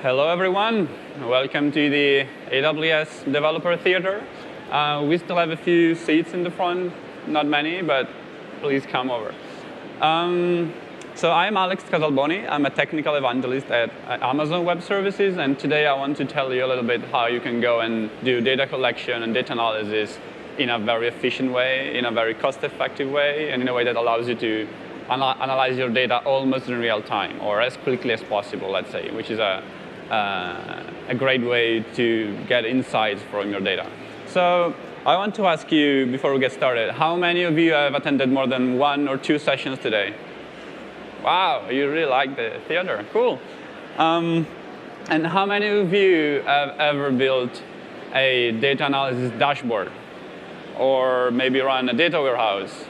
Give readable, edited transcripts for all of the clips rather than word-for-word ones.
Hello, everyone. Welcome to the AWS Developer Theater. We still have a few seats in the front, not many, but please come over. So I'm Alex Casalboni. I'm a technical evangelist at Amazon Web Services, and today I want to tell you a little bit how you can go and do data collection and data analysis in a very efficient way, in a very cost-effective way, and in a way that allows you to analyze your data almost in real time, or as quickly as possible, let's say, which is a great way to get insights from your data. So I want to ask you, before we get started, how many of you have attended more than 1 or 2 sessions today? Wow, you really like the theater. Cool. And how many of you have ever built a data analysis dashboard? Or maybe run a data warehouse?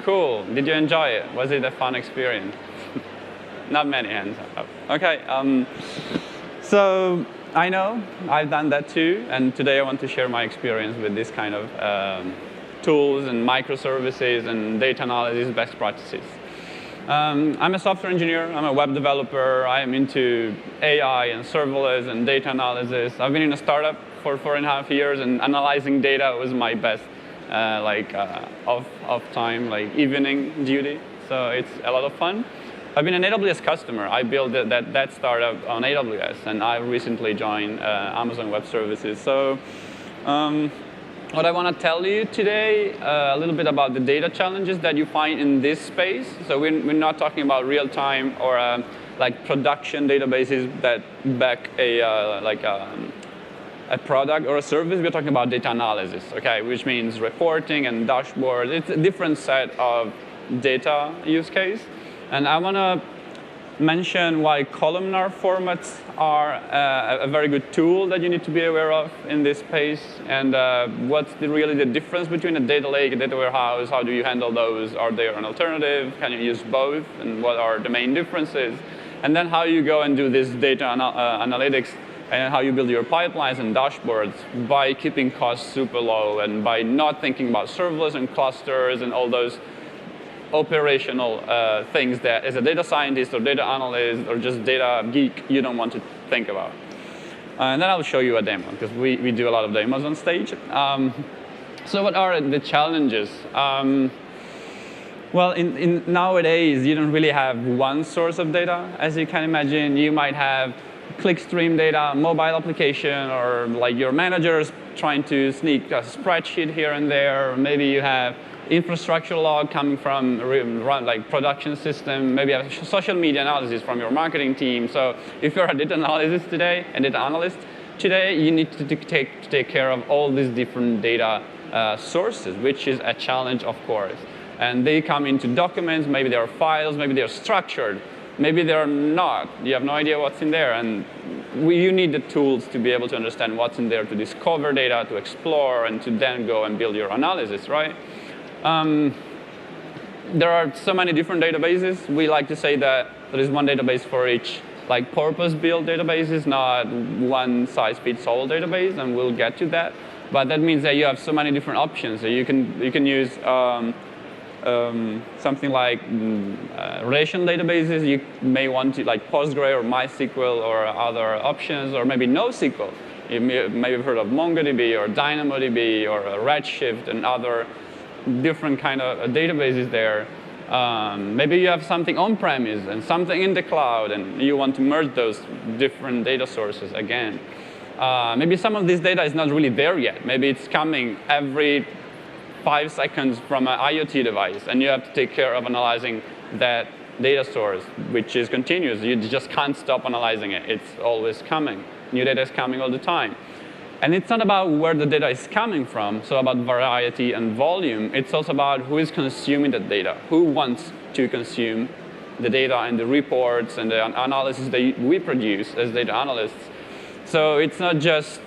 Cool. Did you enjoy it? Was it a fun experience? Not many hands up. OK. So I know I've done that too. And today I want to share my experience with this kind of tools and microservices and data analysis best practices. I'm a software engineer. I'm a web developer. I am into AI and serverless and data analysis. I've been in a startup for 4.5 years, and analyzing data was my best off time, like evening duty. So it's a lot of fun. I've been an AWS customer. I built that startup on AWS, and I recently joined Amazon Web Services. So what I want to tell you today, a little bit about the data challenges that you find in this space. So we're not talking about real-time or like production databases that back a product or a service. We're talking about data analysis, okay, which means reporting and dashboards. It's a different set of data use case. And I want to mention why columnar formats are a very good tool that you need to be aware of in this space, and what's really the difference between a data lake, a data warehouse. How do you handle those? Are there an alternative? Can you use both? And what are the main differences? And then how you go and do this data analytics, and how you build your pipelines and dashboards by keeping costs super low and by not thinking about serverless and clusters and all those operational things that as a data scientist or data analyst or just data geek you don't want to think about. And then I'll show you a demo, because we do a lot of demos on stage. So what are the challenges? Well, in nowadays, you don't really have one source of data. As you can imagine, you might have clickstream data, mobile application, or like your managers trying to sneak a spreadsheet here and there. Or maybe you have infrastructure log coming from like production system. Maybe you have social media analysis from your marketing team. So if you're a data analyst today, you need to take care of all these different data sources, which is a challenge, of course. And they come into documents. Maybe they are files. Maybe they are structured. Maybe they're not. You have no idea what's in there. And you need the tools to be able to understand what's in there, to discover data, to explore, and to then go and build your analysis, right? There are so many different databases. We like to say that there is one database for each like purpose-built databases, not one-size-fits-all database, and we'll get to that. But that means that you have so many different options. So you can use something like relational databases. You may want to like Postgre or MySQL or other options, or maybe NoSQL. You may have heard of MongoDB or DynamoDB or Redshift and other different kind of databases there. Maybe you have something on-premise and something in the cloud, and you want to merge those different data sources again. Maybe some of this data is not really there yet. Maybe it's coming every 5 seconds from an IoT device, and you have to take care of analyzing that data source, which is continuous. You just can't stop analyzing it. It's always coming. New data is coming all the time. And it's not about where the data is coming from, so about variety and volume. It's also about who is consuming the data, who wants to consume the data and the reports and the analysis that we produce as data analysts. So it's not just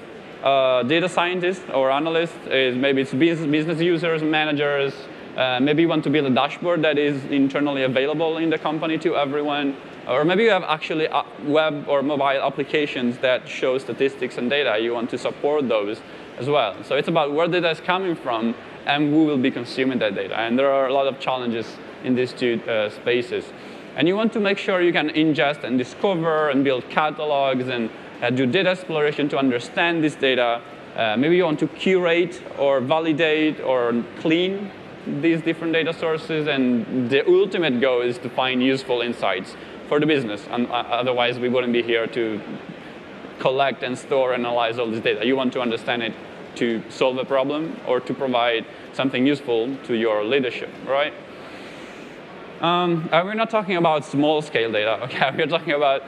data scientists or analysts. Maybe it's business users, managers. Maybe you want to build a dashboard that is internally available in the company to everyone. Or maybe you have actually web or mobile applications that show statistics and data. You want to support those as well. So it's about where data is coming from and who will be consuming that data. And there are a lot of challenges in these two spaces. And you want to make sure you can ingest and discover and build catalogs and do data exploration to understand this data. Maybe you want to curate or validate or clean these different data sources, and the ultimate goal is to find useful insights for the business. And otherwise, we wouldn't be here to collect and store and analyze all this data. You want to understand it to solve a problem or to provide something useful to your leadership, right? We're not talking about small-scale data, okay? We're talking about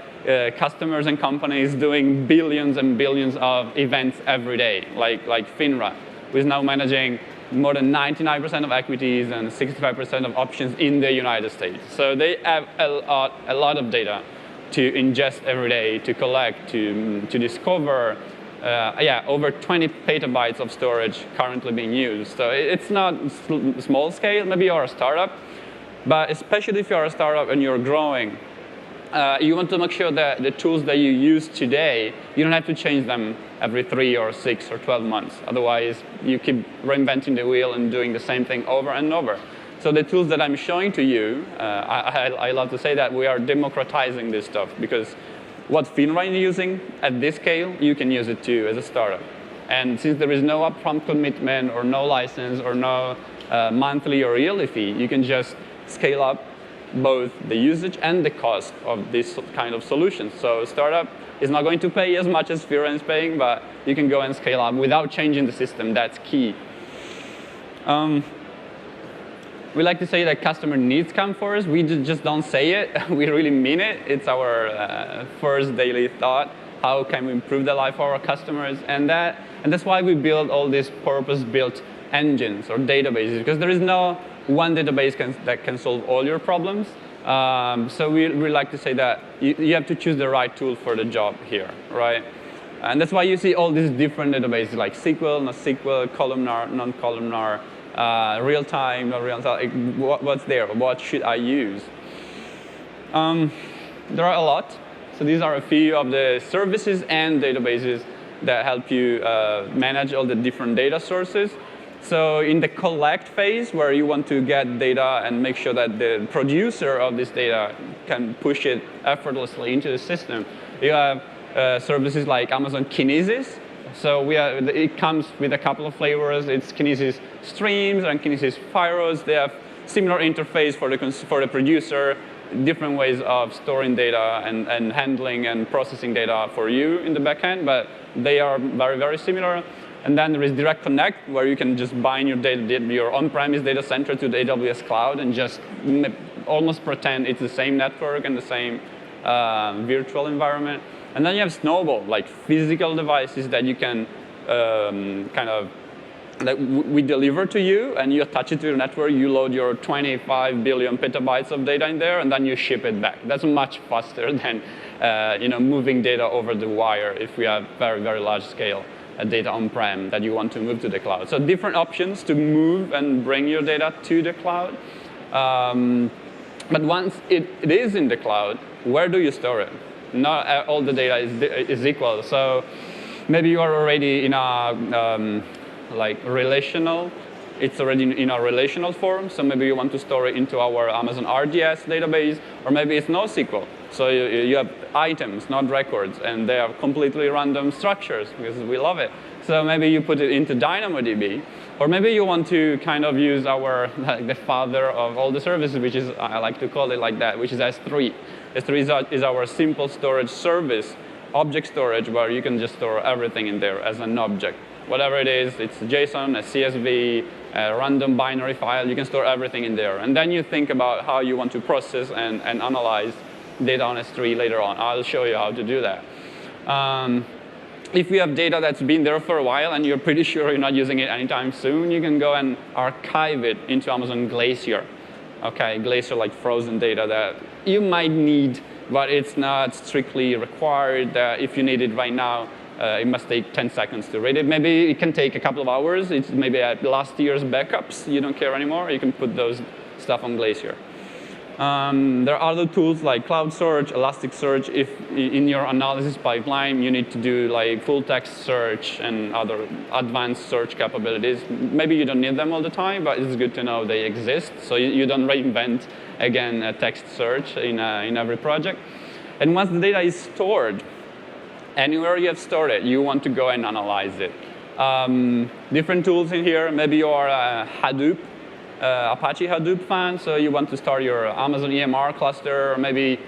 customers and companies doing billions and billions of events every day, like FINRA, who is now managing more than 99% of equities and 65% of options in the United States. So they have a lot of data to ingest every day, to collect, to discover. Over 20 petabytes of storage currently being used. So it's not small scale. Maybe you're a startup, but especially if you're a startup and you're growing, you want to make sure that the tools that you use today, you don't have to change them every 3 or 6 or 12 months. Otherwise, you keep reinventing the wheel and doing the same thing over and over. So the tools that I'm showing to you, I love to say that we are democratizing this stuff, because what FINRA is using at this scale, you can use it too as a startup. And since there is no upfront commitment or no license or no monthly or yearly fee, you can just scale up both the usage and the cost of this kind of solutions. So a startup is not going to pay as much as FINRA is paying, but you can go and scale up without changing the system. That's key. We like to say that customer needs come first. We just don't say it. We really mean it. It's our first daily thought. How can we improve the life of our customers? And that's why we build all these purpose-built engines or databases, because there is no one database that can solve all your problems. So we like to say that you have to choose the right tool for the job here, right? And that's why you see all these different databases like SQL, not SQL, columnar, non-columnar, real-time, not real-time. What's there? What should I use? There are a lot. So these are a few of the services and databases that help you manage all the different data sources. So in the collect phase, where you want to get data and make sure that the producer of this data can push it effortlessly into the system, you have services like Amazon Kinesis. So it comes with a couple of flavors. It's Kinesis Streams and Kinesis Firos. They have similar interface for the producer, different ways of storing data and handling and processing data for you in the backend, but they are very, very similar. And then there is Direct Connect, where you can just bind your on-premise data center to the AWS cloud and just almost pretend it's the same network and the same virtual environment. And then you have Snowball, like physical devices that you can that we deliver to you, and you attach it to your network. You load your 25 billion petabytes of data in there, and then you ship it back. That's much faster than moving data over the wire if we have very, very large scale data on-prem that you want to move to the cloud. So different options to move and bring your data to the cloud. But once it is in the cloud, where do you store it? Not all the data is equal. So maybe you are already in a relational. It's already in a relational form. So maybe you want to store it into our Amazon RDS database, or maybe it's NoSQL. So you have items, not records, and they are completely random structures because we love it. So maybe you put it into DynamoDB, or maybe you want to kind of use the father of all the services, which is, I like to call it like that, which is S3. S3 is our simple storage service, object storage, where you can just store everything in there as an object. Whatever it is, it's JSON, a CSV, a random binary file, you can store everything in there. And then you think about how you want to process and analyze data on S3 later on. I'll show you how to do that. If you have data that's been there for a while and you're pretty sure you're not using it anytime soon, you can go and archive it into Amazon Glacier. Okay, Glacier, like frozen data that you might need, but it's not strictly required. If you need it right now, it must take 10 seconds to read it. Maybe it can take a couple of hours. It's maybe at last year's backups. You don't care anymore. You can put those stuff on Glacier. There are other tools like Cloud Search, Elasticsearch. If in your analysis pipeline you need to do like full text search and other advanced search capabilities, maybe you don't need them all the time, but it's good to know they exist. So you don't reinvent again a text search in every project. And once the data is stored, anywhere you have stored it, you want to go and analyze it. Different tools in here. Maybe you're a Hadoop. Apache Hadoop fan, so you want to start your Amazon EMR cluster, or maybe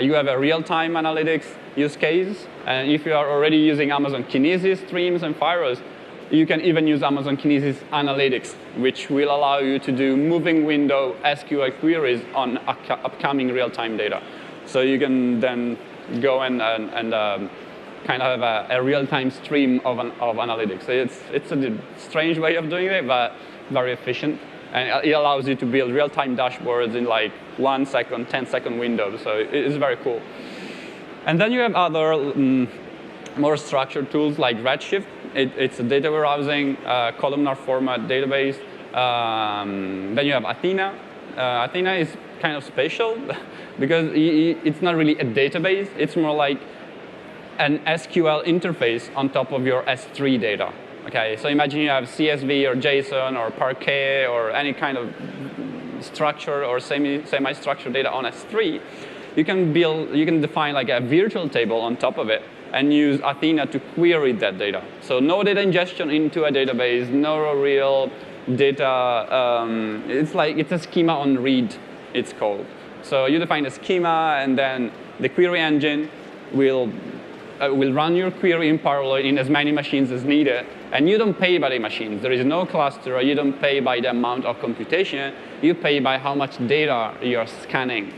you have a real-time analytics use case, and if you are already using Amazon Kinesis streams and Firos, you can even use Amazon Kinesis Analytics, which will allow you to do moving window SQL queries on upcoming real-time data. So you can then go and kind of have a real-time stream of analytics. So it's a strange way of doing it, but very efficient. And it allows you to build real-time dashboards in like 1 second, 10-second windows. So it's very cool. And then you have other more structured tools like Redshift. It's a data warehousing, columnar format database. Then you have Athena. Athena is kind of special because it's not really a database. It's more like an SQL interface on top of your S3 data. Okay, so imagine you have CSV or JSON or Parquet or any kind of structured or semi-structured data on S3. You can define like a virtual table on top of it and use Athena to query that data. So no data ingestion into a database, no real data. It's a schema on read, it's called. So you define a schema, and then the query engine will run your query in parallel in as many machines as needed. And you don't pay by the machines. There is no cluster, or you don't pay by the amount of computation. You pay by how much data you're scanning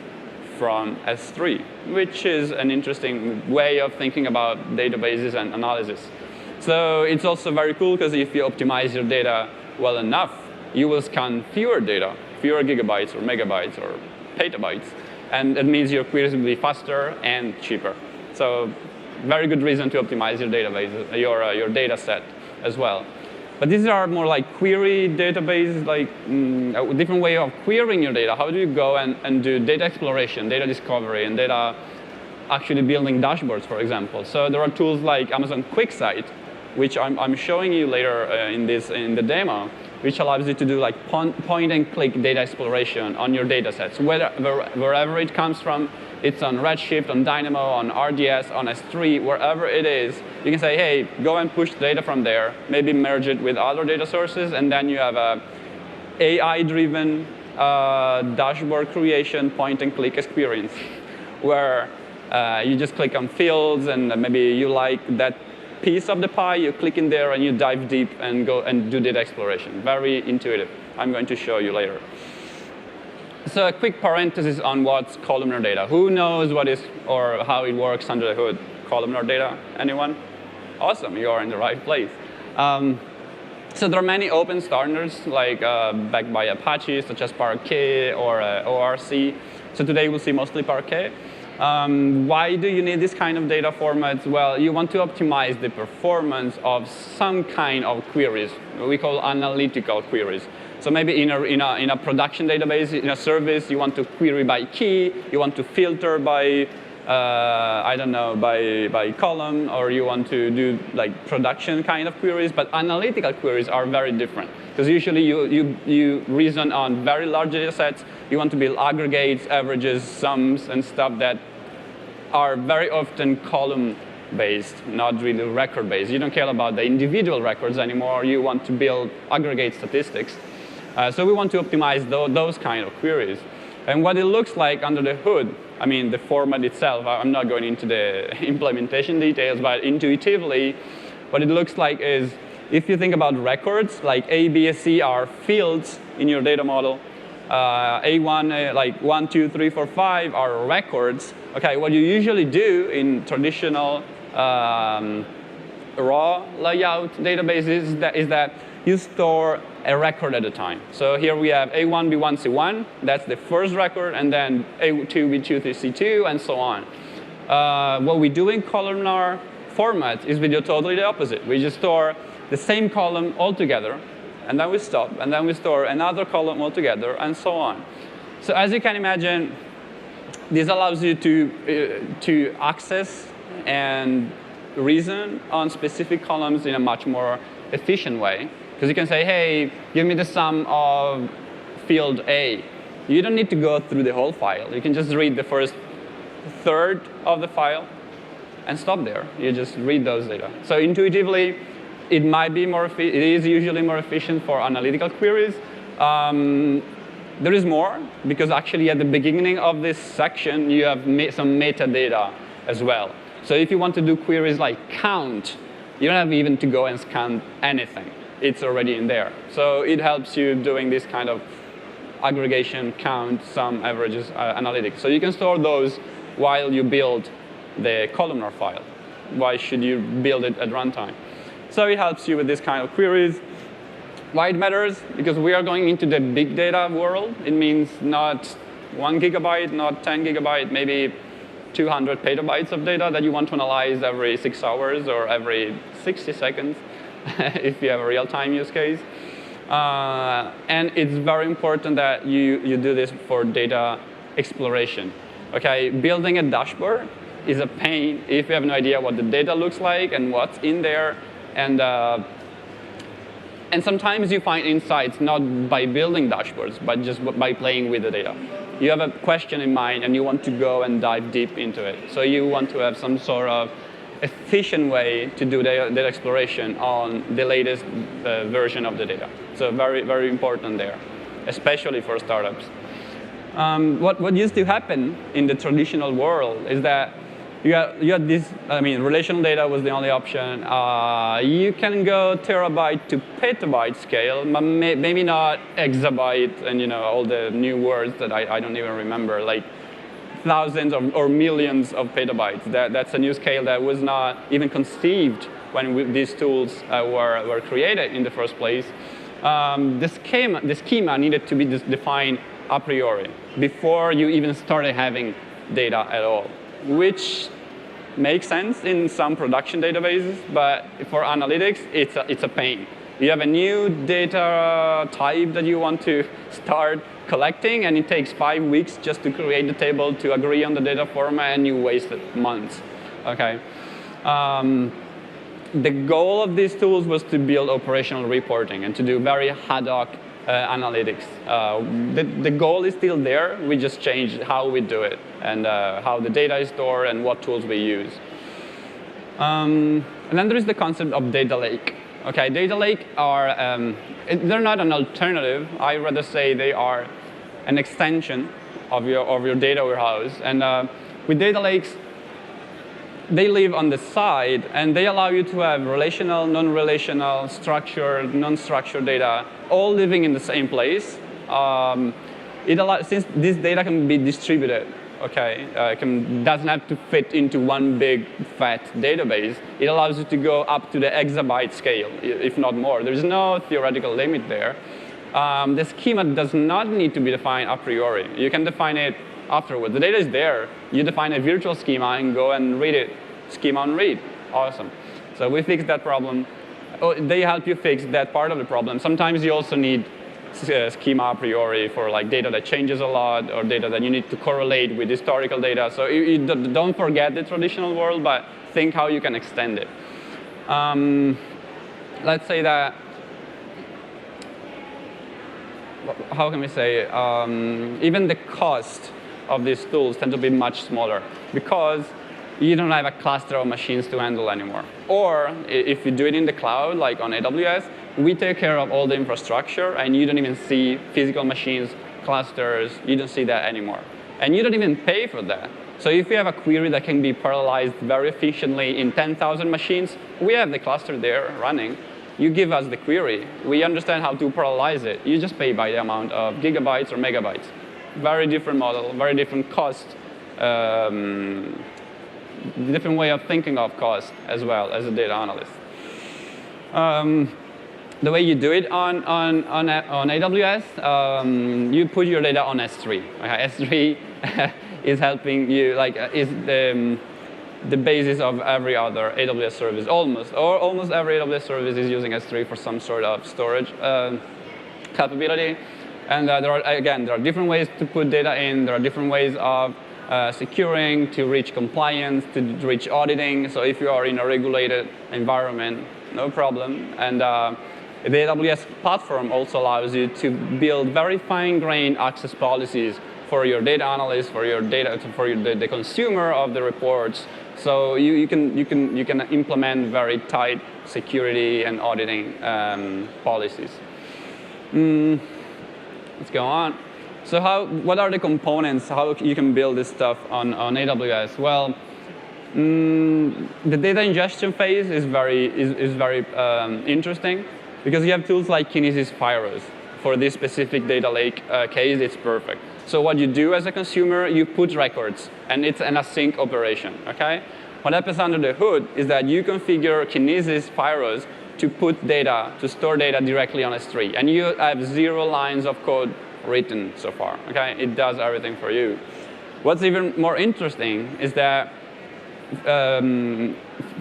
from S3, which is an interesting way of thinking about databases and analysis. So it's also very cool because if you optimize your data well enough, you will scan fewer data, fewer gigabytes or megabytes or petabytes. And that means your queries will be faster and cheaper. So very good reason to optimize your database, your data set as well. But these are more like query databases, like a different way of querying your data. How do you go and do data exploration, data discovery, and data actually building dashboards, for example? So there are tools like Amazon QuickSight, which I'm showing you later in the demo, which allows you to do like point and click data exploration on your data sets, wherever it comes from. It's on Redshift, on Dynamo, on RDS, on S3, wherever it is. You can say, hey, go and push data from there, maybe merge it with other data sources, and then you have a AI-driven dashboard creation point-and-click experience, where you just click on fields, and maybe you like that piece of the pie, you click in there, and you dive deep and go and do data exploration. Very intuitive. I'm going to show you later. So a quick parenthesis on what's columnar data. Who knows what is or how it works under the hood? Columnar data, anyone? Awesome, you are in the right place. So there are many open standards like backed by Apache, such as Parquet or ORC. So today we'll see mostly Parquet. Why do you need this kind of data formats? Well, you want to optimize the performance of some kind of queries. We call analytical queries. So maybe in a production database, in a service, you want to query by key, you want to filter by, I don't know, by column, or you want to do like production kind of queries. But analytical queries are very different, because usually you reason on very large data sets. You want to build aggregates, averages, sums, and stuff that are very often column-based, not really record-based. You don't care about the individual records anymore. You want to build aggregate statistics. So we want to optimize those kind of queries. And what it looks like under the hood, I mean, the format itself, I'm not going into the implementation details, but intuitively, what it looks like is, if you think about records, like A, B, C are fields in your data model. A1, like 1, 2, 3, 4, 5 are records. Okay, what you usually do in traditional raw layout databases is that you store a record at a time. So here we have A1, B1, C1. That's the first record, and then A2, B2, C2, and so on. What we do in columnar format is we do totally the opposite. We just store the same column altogether, and then we stop, and then we store another column altogether, and so on. So as you can imagine, this allows you to access and reason on specific columns in a much more efficient way. Because you can say, hey, give me the sum of field A. You don't need to go through the whole file. You can just read the first third of the file and stop there. You just read those data. So intuitively, it might be more. It is usually more efficient for analytical queries. There is more, because actually at the beginning of this section, you have some metadata as well. So if you want to do queries like count, you don't have even to go and scan anything. It's already in there. So it helps you doing this kind of aggregation, count, sum, averages, analytics. So you can store those while you build the columnar file. Why should you build it at runtime? So it helps you with this kind of queries. Why it matters? Because we are going into the big data world. It means not 1 gigabyte, not 10 gigabyte, maybe 200 petabytes of data that you want to analyze every 6 hours or every 60 seconds if you have a real-time use case. And it's very important that you do this for data exploration. Okay, building a dashboard is a pain if you have no idea what the data looks like and what's in there. And sometimes you find insights not by building dashboards, but just by playing with the data. You have a question in mind, and you want to go and dive deep into it. So you want to have some sort of efficient way to do data exploration on the latest version of the data. So very, very important there, especially for startups. What used to happen in the traditional world is that you had this, relational data was the only option. You can go terabyte to petabyte scale, but maybe not exabyte and all the new words that I don't even remember, like thousands or millions of petabytes. That's a new scale that was not even conceived when these tools were created in the first place. The schema needed to be defined a priori before you even started having data at all, which makes sense in some production databases, but for analytics, it's a pain. You have a new data type that you want to start collecting, and it takes 5 weeks just to create the table, to agree on the data format, and you wasted months. Okay. The goal of these tools was to build operational reporting and to do very ad hoc analytics. The goal is still there. We just changed how we do it and how the data is stored and what tools we use. And then there is the concept of data lake. Okay, data lake are they're not an alternative. I rather say they are an extension of your data warehouse. And with data lakes, they live on the side, and they allow you to have relational, non-relational, structured, non-structured data, all living in the same place. Since this data can be distributed, okay, doesn't have to fit into one big, fat database, it allows you to go up to the exabyte scale, if not more. There's no theoretical limit there. The schema does not need to be defined a priori. You can define it afterwards. The data is there. You define a virtual schema and go and read it. Schema on read. Awesome. So we fixed that problem. They help you fix that part of the problem. Sometimes you also need schema a priori for like data that changes a lot or data that you need to correlate with historical data. So you don't forget the traditional world, but think how you can extend it. Let's say that, how can we say, even the cost of these tools tend to be much smaller because you don't have a cluster of machines to handle anymore. Or if you do it in the cloud, like on AWS, we take care of all the infrastructure, and you don't even see physical machines, clusters, you don't see that anymore. And you don't even pay for that. So if you have a query that can be parallelized very efficiently in 10,000 machines, we have the cluster there running. You give us the query. We understand how to parallelize it. You just pay by the amount of gigabytes or megabytes. Very different model, very different cost, different way of thinking of cost as well as a data analyst. The way you do it on AWS, you put your data on S3. Okay, S3 is helping you, is the basis of every other AWS service. Almost every AWS service is using S3 for some sort of storage capability. And there are different ways to put data in. There are different ways of securing to reach compliance, to reach auditing. So if you are in a regulated environment, no problem. And the AWS platform also allows you to build very fine-grained access policies for your data analyst, for your data, for the consumer of the reports. So you can implement very tight security and auditing policies. Let's go on. So what are the components? How you can build this stuff on AWS? Well, the data ingestion phase is very interesting because you have tools like Kinesis Firos. For this specific data lake case, it's perfect. So what you do as a consumer, you put records, and it's an async operation. Okay? What happens under the hood is that you configure Kinesis Firos to put data, to store data directly on S3, and you have 0 lines of code written so far. Okay? It does everything for you. What's even more interesting is that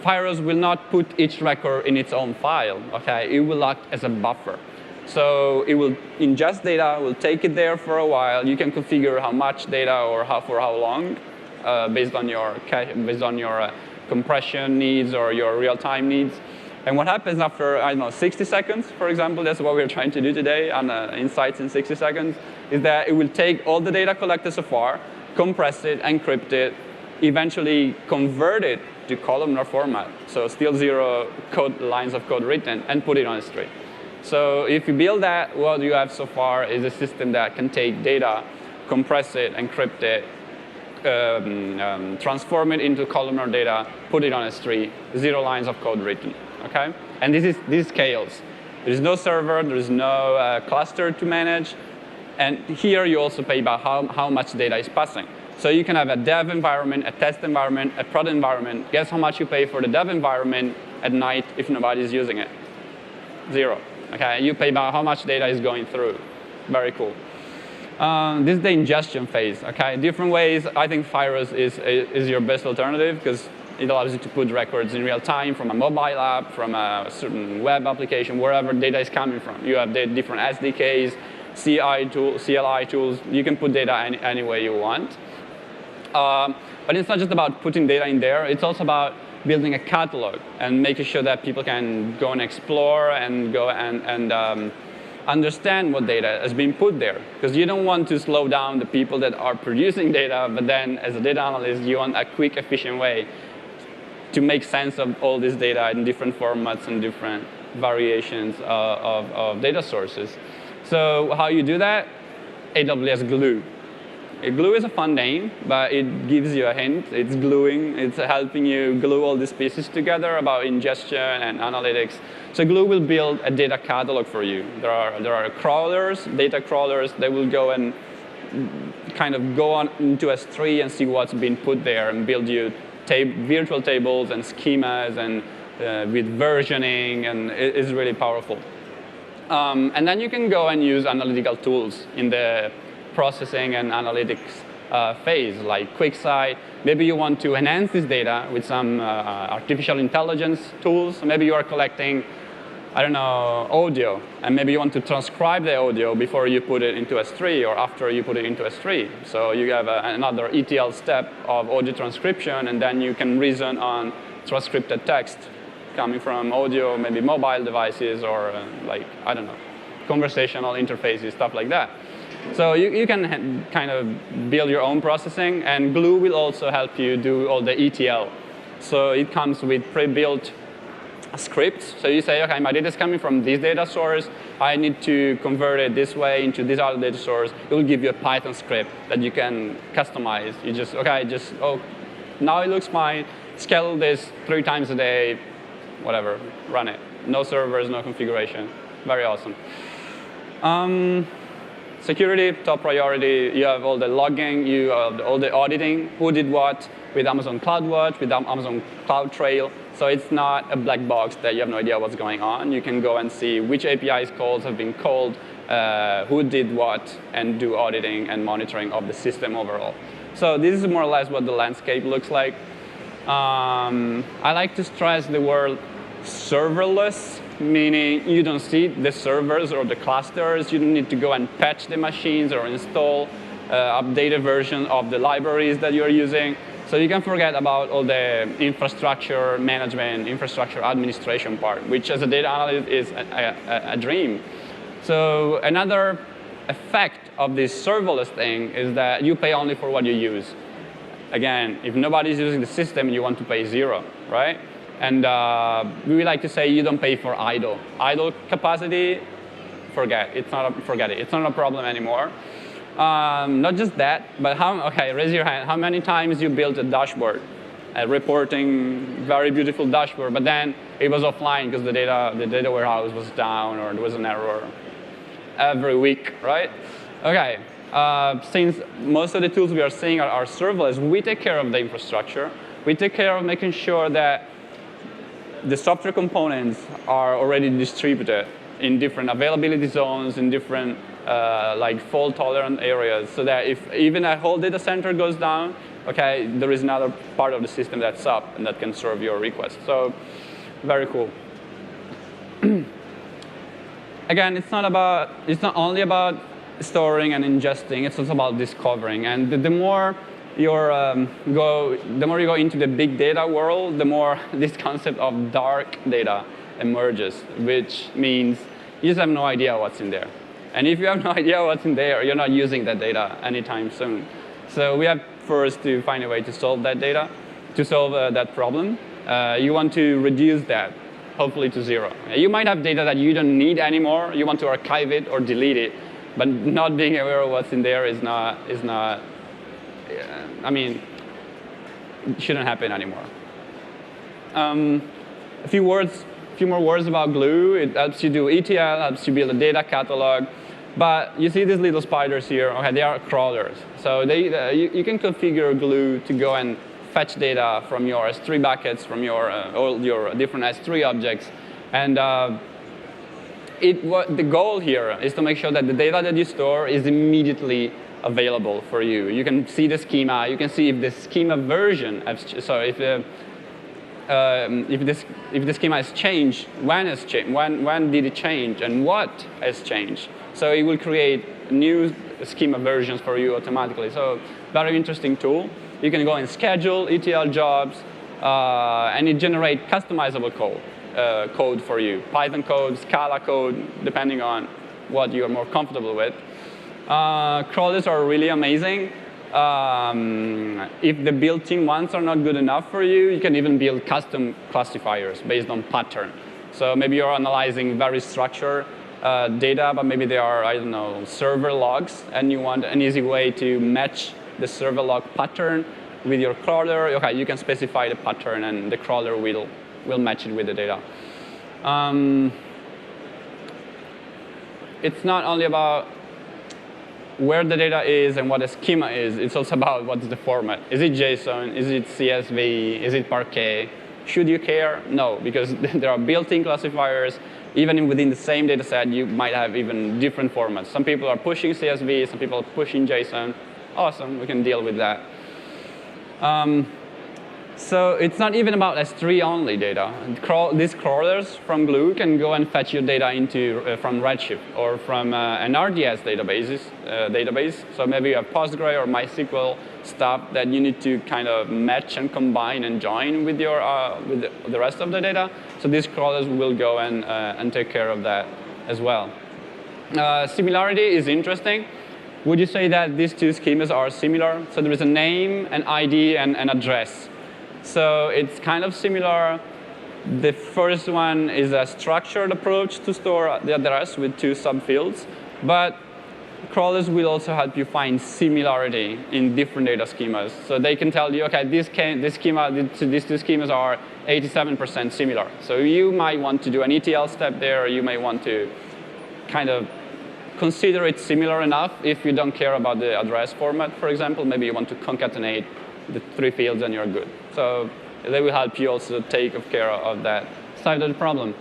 Firos will not put each record in its own file. Okay? It will act as a buffer. So it will ingest data, will take it there for a while. You can configure how much data or for how long, based on your compression needs or your real-time needs. And what happens after, 60 seconds, for example, that's what we're trying to do today on Insights in 60 seconds, is that it will take all the data collected so far, compress it, encrypt it, eventually convert it to columnar format, so still 0 lines of code written, and put it on S3. So if you build that, what you have so far is a system that can take data, compress it, encrypt it, transform it into columnar data, put it on S3, 0 lines of code written. Okay? And this scales. There is no server, there is no cluster to manage, and here you also pay by how much data is passing. So you can have a dev environment, a test environment, a prod environment. Guess how much you pay for the dev environment at night if nobody's using it? 0. Okay, you pay by how much data is going through. Very cool. This is the ingestion phase. Okay, different ways. I think Firos is your best alternative because it allows you to put records in real time from a mobile app, from a certain web application, wherever data is coming from. You have the different SDKs, CLI tools. You can put data any way you want. But it's not just about putting data in there. It's also about building a catalog and making sure that people can go and explore and go and understand what data has been put there. Because you don't want to slow down the people that are producing data, but then as a data analyst, you want a quick, efficient way to make sense of all this data in different formats and different variations of data sources. So how you do that? AWS Glue. Glue is a fun name, but it gives you a hint. It's gluing. It's helping you glue all these pieces together about ingestion and analytics. So Glue will build a data catalog for you. There are crawlers, data crawlers, that will go and kind of go on into S3 and see what's been put there and build you virtual tables and schemas and with versioning, and it is really powerful. And then you can go and use analytical tools in the processing and analytics phase, like QuickSight. Maybe you want to enhance this data with some artificial intelligence tools. Maybe you are collecting, I don't know, audio, and maybe you want to transcribe the audio before you put it into S3 or after you put it into S3. So you have another ETL step of audio transcription, and then you can reason on transcripted text coming from audio, maybe mobile devices or like, I don't know, conversational interfaces, stuff like that. So you can kind of build your own processing, and Glue will also help you do all the ETL. So it comes with pre-built scripts. So you say, okay, my data is coming from this data source. I need to convert it this way into this other data source. It will give you a Python script that you can customize. You just, now it looks fine. Scale this 3 times a day, whatever, run it. No servers, no configuration. Very awesome. Security, top priority. You have all the logging, you have all the auditing, who did what with Amazon CloudWatch, with Amazon CloudTrail. So it's not a black box that you have no idea what's going on. You can go and see which APIs calls have been called, who did what, and do auditing and monitoring of the system overall. So this is more or less what the landscape looks like. I like to stress the word serverless, meaning you don't see the servers or the clusters. You don't need to go and patch the machines or install updated version of the libraries that you're using. So you can forget about all the infrastructure management, infrastructure administration part, which as a data analyst is a dream. So another effect of this serverless thing is that you pay only for what you use. Again, if nobody's using the system, you want to pay 0, right? And we like to say you don't pay for idle. Idle capacity, forget it. It's not a problem anymore. Not just that, but okay, raise your hand. How many times you built a dashboard, a reporting, very beautiful dashboard, but then it was offline because the data warehouse was down or there was an error? Every week, right? Okay, since most of the tools we are seeing are serverless, we take care of the infrastructure. We take care of making sure that the software components are already distributed in different availability zones, in different like fault-tolerant areas, so that if even a whole data center goes down, okay, there is another part of the system that's up and that can serve your request. So, very cool. Again, it's not only about storing and ingesting. It's also about discovering. And the more you go into the big data world, the more this concept of dark data emerges, which means you just have no idea what's in there. And if you have no idea what's in there, you're not using that data anytime soon. So we have first to find a way to solve that data, to solve that problem. You want to reduce that, hopefully to 0. You might have data that you don't need anymore. You want to archive it or delete it, but not being aware of what's in there is not. I mean, it shouldn't happen anymore. A few more words about Glue. It helps you do ETL, helps you build a data catalog. But you see these little spiders here. Okay, they are crawlers. So you can configure Glue to go and fetch data from your S3 buckets, from all your different S3 objects. And the goal here is to make sure that the data that you store is immediately available for you. You can see the schema. You can see if the schema version, if the schema has changed, when did it change, and what has changed. So it will create new schema versions for you automatically. So very interesting tool. You can go and schedule ETL jobs, and it generates customizable code for you. Python code, Scala code, depending on what you are more comfortable with. Crawlers are really amazing. If the built-in ones are not good enough for you, you can even build custom classifiers based on pattern. So maybe you're analyzing very structured data, but maybe they are, I don't know, server logs, and you want an easy way to match the server log pattern with your crawler. Okay, you can specify the pattern, and the crawler will match it with the data. It's not only about where the data is and what the schema is. It's also about what's the format. Is it JSON? Is it CSV? Is it Parquet? Should you care? No, because there are built-in classifiers. Even within the same data set, you might have even different formats. Some people are pushing CSV, some people are pushing JSON. Awesome, we can deal with that. So it's not even about S3 only data. These crawlers from Glue can go and fetch your data from Redshift or from an RDS database. So maybe you have Postgre or MySQL stuff that you need to kind of match and combine and join with the rest of the data. So these crawlers will go and take care of that as well. Similarity is interesting. Would you say that these two schemas are similar? So there is a name, an ID, and an address. So it's kind of similar. The first one is a structured approach to store the address with 2 subfields. But crawlers will also help you find similarity in different data schemas. So they can tell you, okay, these 2 schemas are 87% similar. So you might want to do an ETL step there, or you may want to kind of consider it similar enough if you don't care about the address format, for example. Maybe you want to concatenate the 3 fields and you're good. So they will help you also take care of that side of the problem.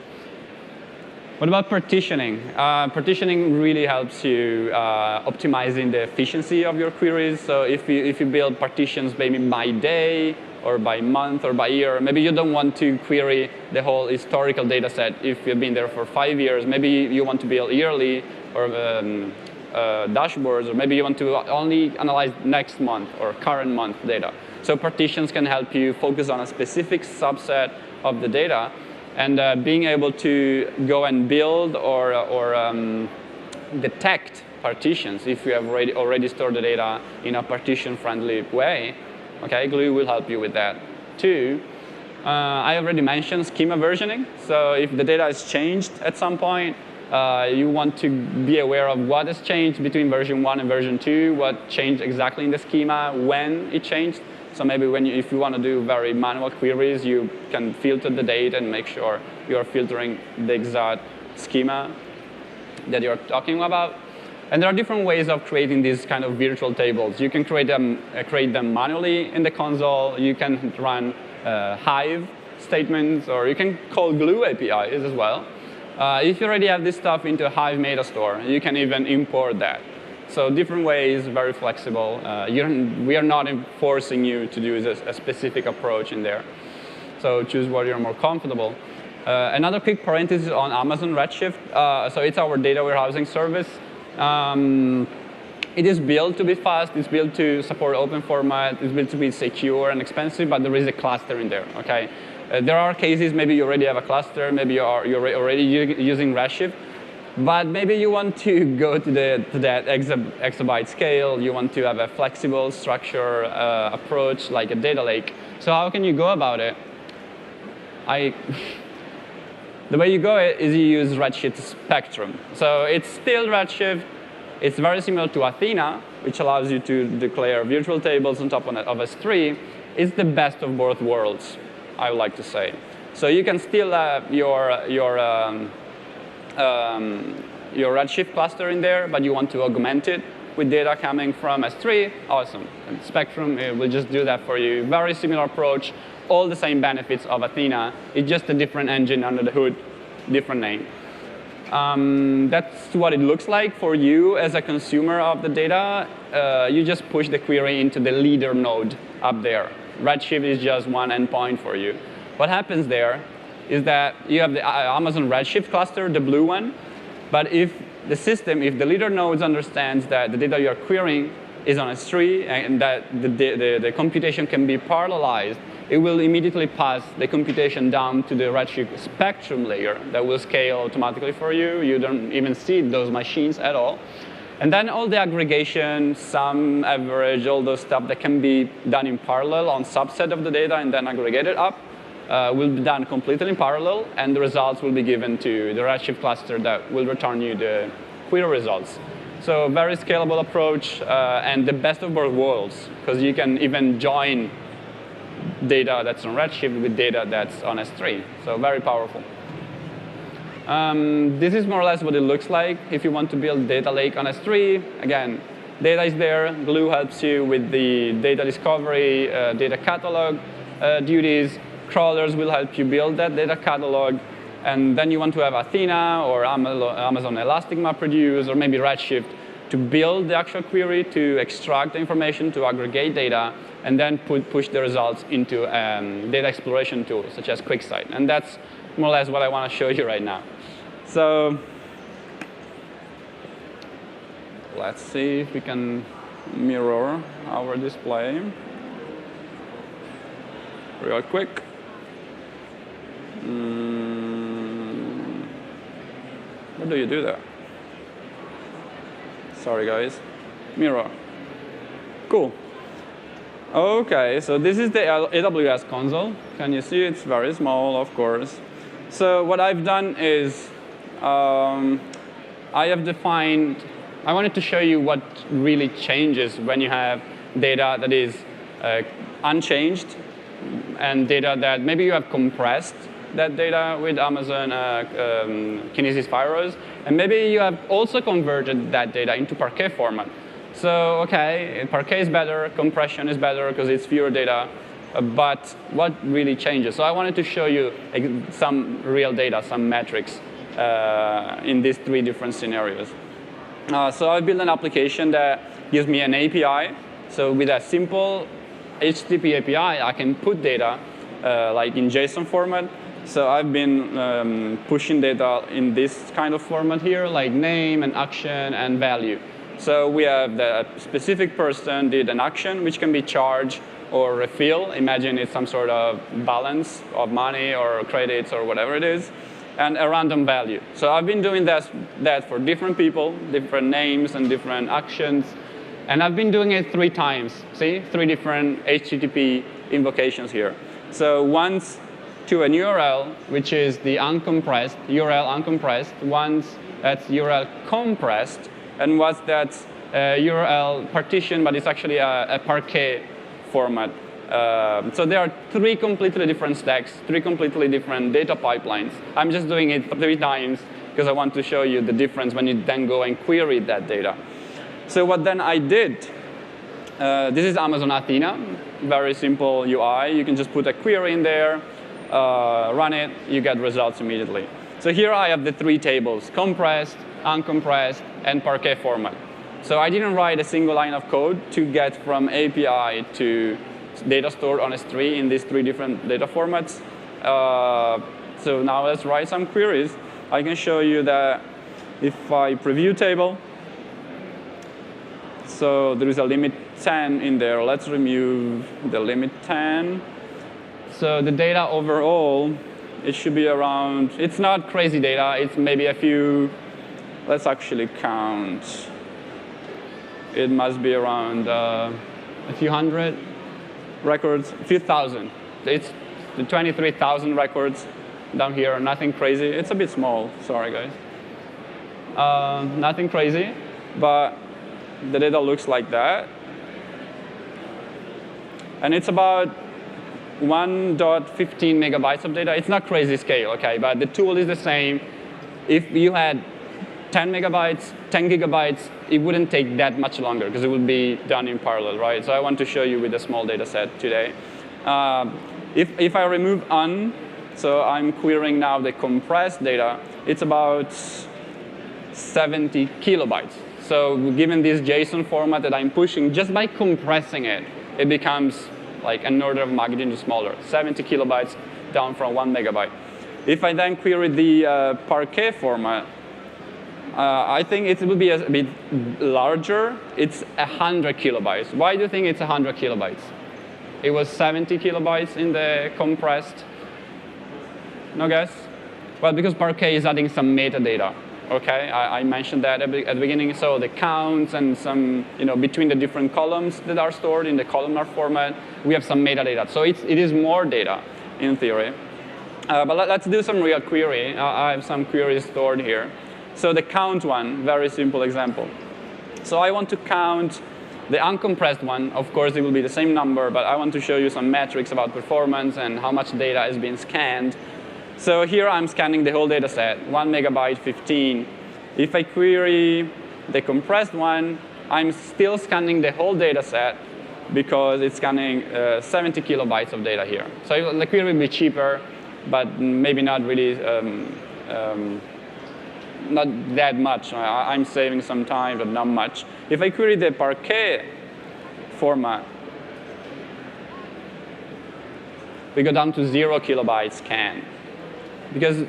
What about partitioning? Partitioning really helps you optimizing the efficiency of your queries. So if you build partitions maybe by day, or by month, or by year, maybe you don't want to query the whole historical data set if you've been there for 5 years. Maybe you want to build yearly or dashboards, or maybe you want to only analyze next month or current month data. So partitions can help you focus on a specific subset of the data, and being able to go and build or detect partitions if you have already stored the data in a partition-friendly way. Okay, Glue will help you with that. 2, I already mentioned schema versioning. So if the data is changed at some point, you want to be aware of what has changed between version 1 and version 2, what changed exactly in the schema, when it changed. So maybe if you want to do very manual queries, you can filter the data and make sure you're filtering the exact schema that you're talking about. And there are different ways of creating these kind of virtual tables. You can create them manually in the console. You can run Hive statements, or you can call Glue APIs as well. If you already have this stuff into a Hive Metastore, you can even import that. So different ways, very flexible. We are not forcing you to do a specific approach in there. So choose what you're more comfortable. Another quick parenthesis on Amazon Redshift. So it's our data warehousing service. It is built to be fast. It's built to support open format. It's built to be secure and expensive, but there is a cluster in there. Okay. There are cases maybe you already have a cluster. Maybe you're already using Redshift. But maybe you want to go to that exabyte scale. You want to have a flexible structure approach, like a data lake. So how can you go about it? The way you go is you use Redshift Spectrum. So it's still Redshift. It's very similar to Athena, which allows you to declare virtual tables on top of S3. It's the best of both worlds, I would like to say. So you can still have your Redshift cluster in there, but you want to augment it with data coming from S3. Awesome. And Spectrum will just do that for you. Very similar approach. All the same benefits of Athena. It's just a different engine under the hood, different name. That's what it looks like for you as a consumer of the data. You just push the query into the leader node up there. Redshift is just one endpoint for you. What happens there is that you have the Amazon Redshift cluster, the blue one. But if the leader node understands that the data you're querying is on S3 and that the computation can be parallelized, it will immediately pass the computation down to the Redshift Spectrum layer that will scale automatically for you. You don't even see those machines at all. And then all the aggregation, sum, average, all those stuff that can be done in parallel on subset of the data and then aggregated up will be done completely in parallel, and the results will be given to the Redshift cluster that will return you the query results. So very scalable approach, and the best of both worlds, because you can even join data that's on Redshift with data that's on S3. So very powerful. This is more or less what it looks like if you want to build data lake on S3. Again, data is there. Glue helps you with the data discovery, data catalog duties. Crawlers will help you build that data catalog. And then you want to have Athena or Amazon Elastic MapReduce or maybe Redshift to build the actual query, to extract the information, to aggregate data, and then push the results into data exploration tools such as QuickSight. And that's more or less what I want to show you right now. So let's see if we can mirror our display real quick. What do you do there? Sorry, guys. Mirror. Cool. OK, so this is the AWS console. Can you see? It's very small, of course. So what I've done is I have defined, I wanted to show you what really changes when you have data that is unchanged and data that maybe you have compressed that data with Amazon Kinesis Firos, and maybe you have also converted that data into Parquet format. So, OK, Parquet is better, compression is better because it's fewer data, but what really changes? So I wanted to show you some real data, some metrics in these 3 different scenarios. So I built an application that gives me an API. So with a simple HTTP API, I can put data like in JSON format. So I've been pushing data in this kind of format here, like name and action and value. So we have the specific person did an action, which can be charge or refill. Imagine it's some sort of balance of money or credits or whatever it is, and a random value. So I've been doing that for different people, different names and different actions. And I've been doing it 3 times. See, 3 different HTTP invocations here. So once to an URL, which is the uncompressed, URL uncompressed. Once that's URL compressed. And once that's URL partition, but it's actually a Parquet format. So there are 3 completely different stacks, 3 completely different data pipelines. I'm just doing it 3 times because I want to show you the difference when you then go and query that data. So what then I did, this is Amazon Athena, very simple UI. You can just put a query in there, run it, you get results immediately. So here I have the 3 tables, compressed, uncompressed, and Parquet format. So I didn't write a single line of code to get from API to data stored on S3 in these 3 different data formats. So now let's write some queries. I can show you that if I preview table, so there is a limit 10 in there. Let's remove the limit 10. So the data overall, it should be around, it's not crazy data. It's maybe a few, let's actually count. It must be around a few hundred records, a few thousand. It's the 23,000 records down here, nothing crazy. It's a bit small, sorry guys. Nothing crazy, but the data looks like that. And it's about 1.15 megabytes of data. It's not crazy scale, okay, but the tool is the same. If you had 10 megabytes, 10 gigabytes, it wouldn't take that much longer because it would be done in parallel, right? So I want to show you with a small data set today. If I remove un, so I'm querying now the compressed data, it's about 70 kilobytes. So given this JSON format that I'm pushing, just by compressing it, it becomes like an order of magnitude smaller, 70 kilobytes down from 1 megabyte. If I then query the Parquet format, I think it will be a bit larger. It's 100 kilobytes. Why do you think it's 100 kilobytes? It was 70 kilobytes in the compressed. No guess? Well, because Parquet is adding some metadata. Okay, I mentioned that at the beginning. So the counts and some, between the different columns that are stored in the columnar format, we have some metadata. So it is more data in theory. But let's do some real query. I have some queries stored here. So the count one, very simple example. So I want to count the uncompressed one. Of course, it will be the same number, but I want to show you some metrics about performance and how much data is being scanned. So here I'm scanning the whole data set, 1 megabyte, 15. If I query the compressed one, I'm still scanning the whole data set because it's scanning 70 kilobytes of data here. So the query will be cheaper, but maybe not really, not that much. I'm saving some time, but not much. If I query the Parquet format, we go down to 0 kilobytes scan. Because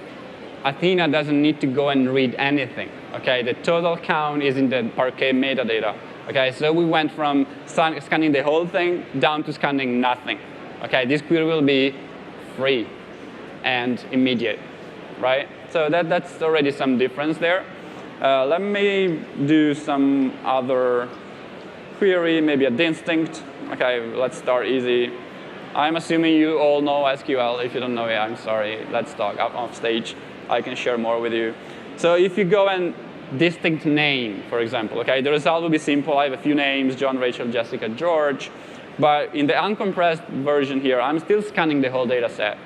Athena doesn't need to go and read anything. Okay, the total count is in the Parquet metadata. Okay, so we went from scanning the whole thing down to scanning nothing. Okay, this query will be free and immediate, right? So that's already some difference there. Let me do some other query, maybe a distinct. Okay, let's start easy. I'm assuming you all know SQL. If you don't know it, I'm sorry. Let's talk off stage. I can share more with you. So if you go and distinct name, for example, okay, the result will be simple. I have a few names, John, Rachel, Jessica, George. But in the uncompressed version here, I'm still scanning the whole data set.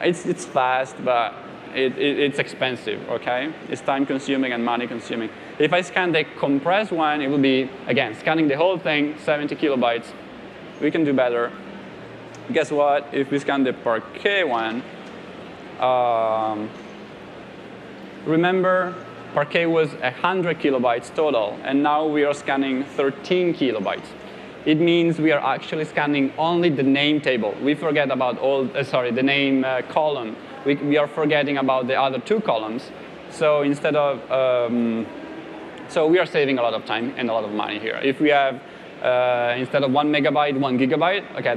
It's fast, but it's expensive, okay? It's time-consuming and money-consuming. If I scan the compressed one, it will be, again, scanning the whole thing, 70 kilobytes. We can do better. Guess what? If we scan the Parquet one, Remember, Parquet was 100 kilobytes total, and now we are scanning 13 kilobytes. It means we are actually scanning only the name table. We forget about the name column. We are forgetting about the other 2 columns. So instead of, so we are saving a lot of time and a lot of money here. If we have, instead of 1 megabyte, 1 gigabyte, okay,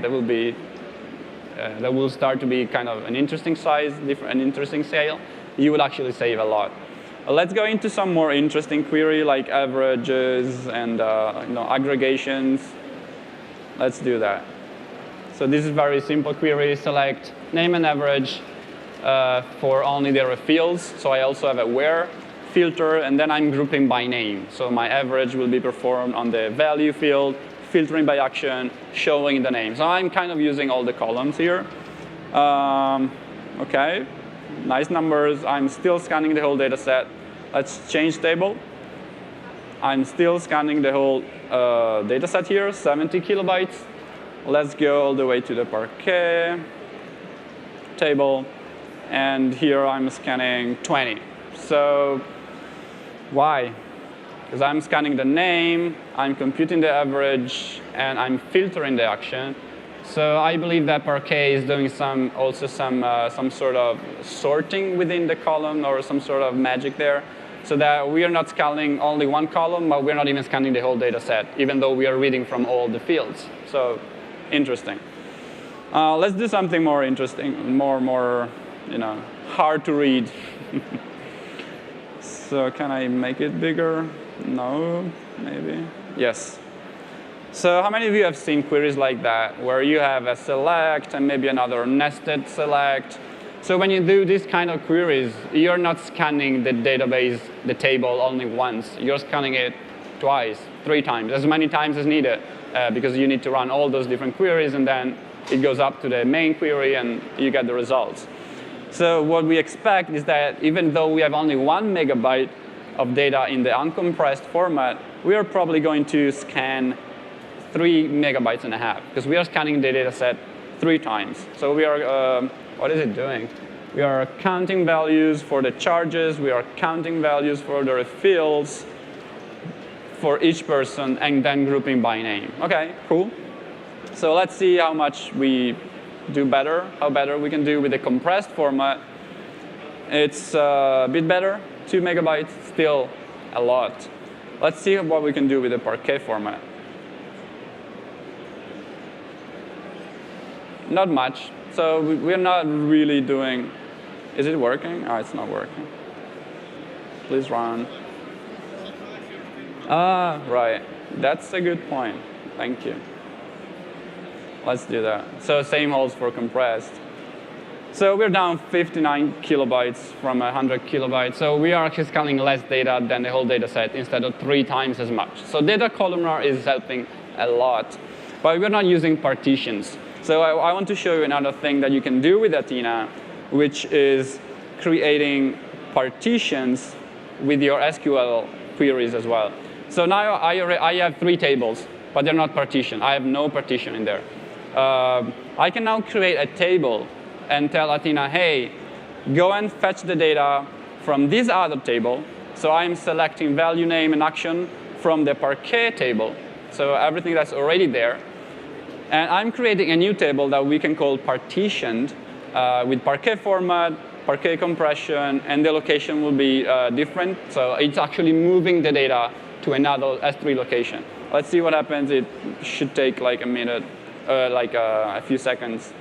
that will start to be kind of an interesting size, an interesting scale. You will actually save a lot. Let's go into some more interesting query like averages and aggregations. Let's do that. So this is very simple query. Select name and average for only their fields. So I also have a where filter, and then I'm grouping by name. So my average will be performed on the value field, filtering by action, showing the name. So I'm kind of using all the columns here. OK, nice numbers. I'm still scanning the whole data set. Let's change table. I'm still scanning the whole data set here, 70 kilobytes. Let's go all the way to the Parquet table. And here I'm scanning 20. So why? Because I'm scanning the name, I'm computing the average, and I'm filtering the action. So I believe that Parquet is doing some sort of sorting within the column or some sort of magic there, so that we are not scanning only one column, but we're not even scanning the whole data set, even though we are reading from all the fields. So interesting. Let's do something more interesting, more hard to read. So can I make it bigger? No, maybe. Yes. So how many of you have seen queries like that, where you have a select and maybe another nested select? So when you do these kind of queries, you're not scanning the database, the table, only once. You're scanning it twice, 3 times, as many times as needed, because you need to run all those different queries, and then it goes up to the main query, and you get the results. So what we expect is that even though we have only 1 megabyte of data in the uncompressed format, we are probably going to scan 3 megabytes and a half, because we are scanning the data set 3 times. So we are, what is it doing? We are counting values for the charges. We are counting values for the fields for each person, and then grouping by name. OK, cool. So let's see how much we do better, how better we can do with the compressed format. It's a bit better, 2 megabytes, still a lot. Let's see what we can do with the Parquet format. Not much. So we're not really doing, is it working? Oh, it's not working. Please run. Ah, right. That's a good point. Thank you. Let's do that. So same holds for compressed. So we're down 59 kilobytes from 100 kilobytes. So we are actually scanning less data than the whole data set instead of 3 times as much. So data columnar is helping a lot. But we're not using partitions. So I want to show you another thing that you can do with Athena, which is creating partitions with your SQL queries as well. So now I have 3 tables, but they're not partitioned. I have no partition in there. I can now create a table and tell Athena, hey, go and fetch the data from this other table. So I'm selecting value, name, and action from the Parquet table. So everything that's already there. And I'm creating a new table that we can call partitioned with Parquet format, Parquet compression, and the location will be different. So it's actually moving the data to another S3 location. Let's see what happens. It should take like a minute, like a few seconds.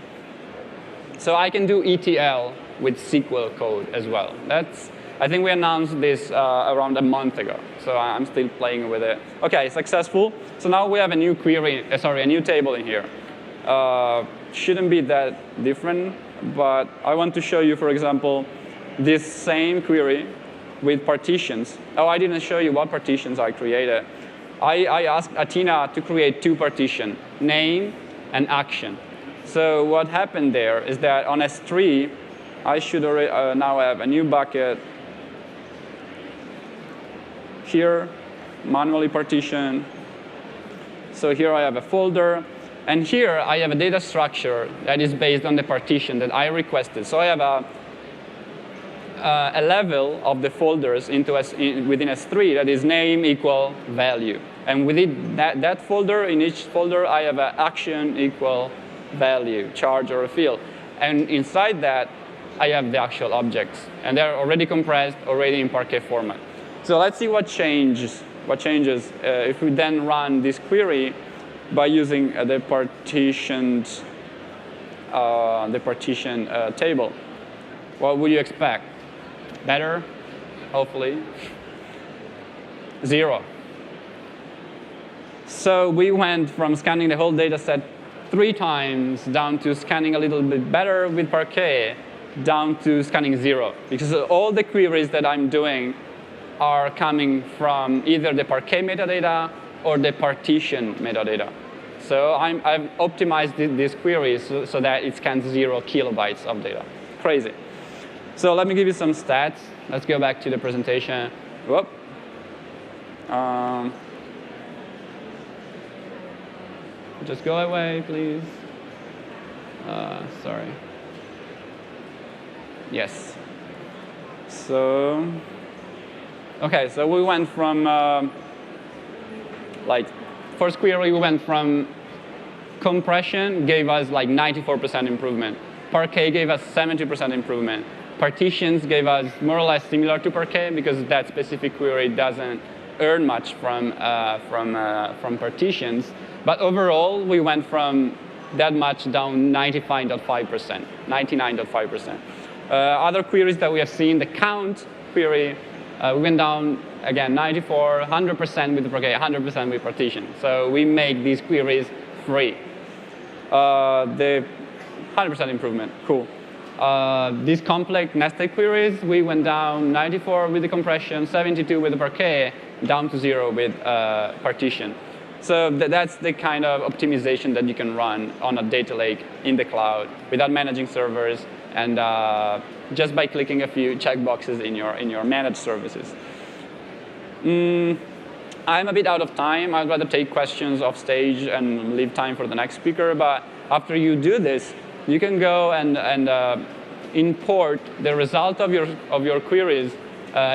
So I can do ETL with SQL code as well. I think we announced this around a month ago. So I'm still playing with it. OK, successful. So now we have a new query, a new table in here. Shouldn't be that different. But I want to show you, for example, this same query with partitions. Oh, I didn't show you what partitions I created. I asked Athena to create 2 partitions, name and action. So what happened there is that on S3, I should now have a new bucket here, manually partition. So here I have a folder. And here I have a data structure that is based on the partition that I requested. So I have a level of the folders within S3 that is name equal value. And within that folder, in each folder, I have an action equal value, charge or a field. And inside that, I have the actual objects. And they're already compressed, already in Parquet format. So let's see what changes if we then run this query by using the partition table. What would you expect? Better, hopefully. 0. So we went from scanning the whole data set 3 times down to scanning a little bit better with Parquet, down to scanning 0. Because all the queries that I'm doing are coming from either the Parquet metadata or the partition metadata. So I've optimized these queries so that it scans 0 kilobytes of data. Crazy. So let me give you some stats. Let's go back to the presentation. Whoop. Just go away, please. Sorry. Yes. So, OK, so we went from, first query, we went from compression gave us like 94% improvement. Parquet gave us 70% improvement. Partitions gave us more or less similar to Parquet because that specific query doesn't earn much from partitions. But overall, we went from that much down 95.5%, 99.5%. Other queries that we have seen, the count query, we went down, again, 94, 100% with Parquet, 100% with partition. So we make these queries free. The 100% improvement, cool. These complex nested queries, we went down 94 with the compression, 72 with the Parquet, down to 0 with partition. So that's the kind of optimization that you can run on a data lake in the cloud without managing servers and just by clicking a few checkboxes in your managed services. I'm a bit out of time. I'd rather take questions off stage and leave time for the next speaker. But after you do this, you can go and import the result of your queries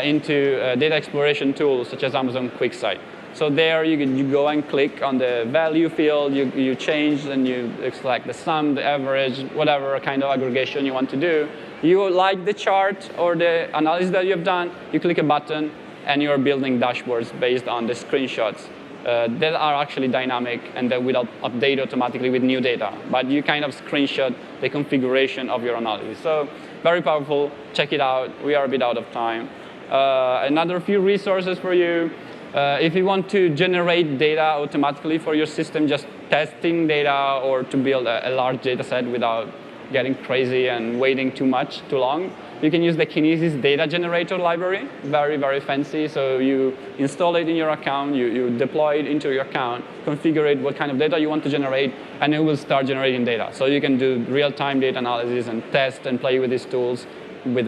into data exploration tools such as Amazon QuickSight. So there you go and click on the value field, you change and you select the sum, the average, whatever kind of aggregation you want to do. You like the chart or the analysis that you have done, you click a button and you're building dashboards based on the screenshots that are actually dynamic and that will update automatically with new data. But you kind of screenshot the configuration of your analysis. So very powerful, check it out. We are a bit out of time. Another few resources for you. If you want to generate data automatically for your system, just testing data or to build a large data set without getting crazy and waiting too long, you can use the Kinesis data generator library. Very, very fancy. So you install it in your account, you deploy it into your account, configure it, what kind of data you want to generate, and it will start generating data. So you can do real-time data analysis and test and play with these tools with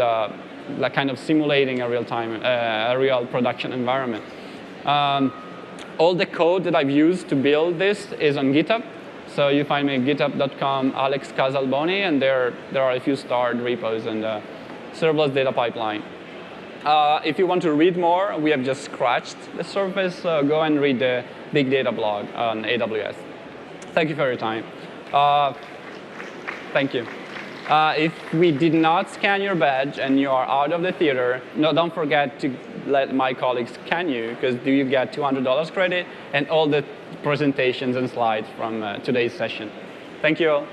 like kind of simulating a real production environment. All the code that I've used to build this is on GitHub. So you find me at github.com, Alex Casalboni, and there are a few starred repos and serverless data pipeline. If you want to read more, we have just scratched the surface. So go and read the Big Data blog on AWS. Thank you for your time. Thank you. If we did not scan your badge and you are out of the theater, don't forget to let my colleagues scan you, because you get $200 credit and all the presentations and slides from today's session. Thank you all.